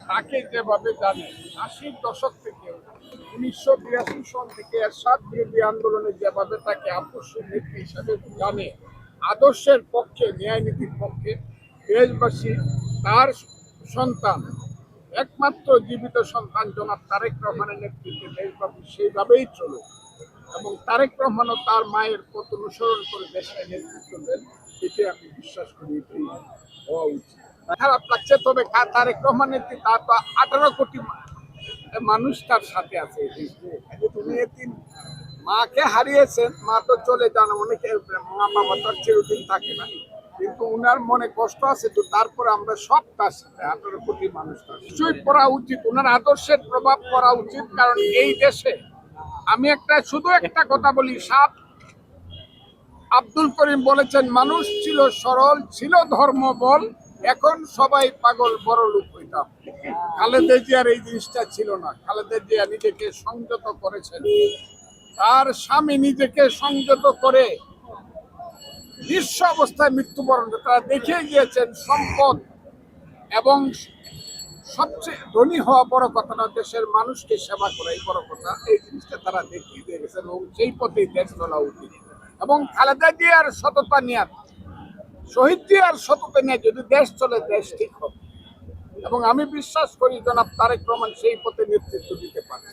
তাকে যেভাবে জানে ৮০ দশক থেকে ১৯৮২ সন থেকে এরশাদ বিরোধী আন্দোলনে যেভাবে তাকে আপসী নেত্রী হিসাবে জানে, আদর্শের পক্ষে, ন্যায় নীতির পক্ষে দেশবাসী তার সন্তান, একমাত্র জীবিত সন্তান জনাব তারেক রহমানের নেতৃত্বে দেশব্যাপী সেইভাবেই চলুক এবং তারেক রহমানও তার মায়ের পথ অনুসরণ করে দেশের নেতৃত্ব দেন, এটি আমি বিশ্বাস করি এটি হওয়া উচিত। খারাপ লাগছে, তবে তারেক রহমান নেতৃত্বে 18 কোটি মানুষ তার সাথে আছে। তুমি এতিম মাকে হারিয়েছেন, মা তো চলে যান, অনেকে মা বাবা তো চিরদিন থাকে না, কিন্তু উনার মনে কষ্ট আছে, তো তারপরে আমরা সব তার সাথে 18 কোটি মানুষ নিশ্চয়ই পড়া উচিত, উনার আদর্শের প্রভাব পড়া উচিত। কারণ এই দেশে আমি শুধু একটা কথা বলি, সাত আব্দুল করিম বলেছেন, মানুষ ছিল সরল, ছিল ধর্মবল, এখন সবাই পাগল, বড় লোক হইতাম। খালেদা জিয়ার এই জিনিসটা ছিল না। খালেদা জিয়া নিজেকে সংযত করেছেন, তার স্বামী নিজেকে সংযত করে নিঃস্ব অবস্থায় মৃত্যুবরণ করে। তারা দেখে গিয়েছেন সম্পদ এবং সবচেয়ে ধনী হওয়া বড় কথা না, দেশের মানুষকে সেবা করা এই বড় কথা। এই জিনিসটা তারা দেখিয়ে দিয়ে গেছেন এবং সেই পথেই দেশ চলা উচিত। এবং খালেদা জিয়ার সততা নিয়ে, শহীদ জিয়ার সততা নিয়ে যদি দেশ চলে, দেশ ঠিক হবে। এবং আমি বিশ্বাস করি জনাব তারেক রহমান সেই পথে নেতৃত্ব দিতে পারে।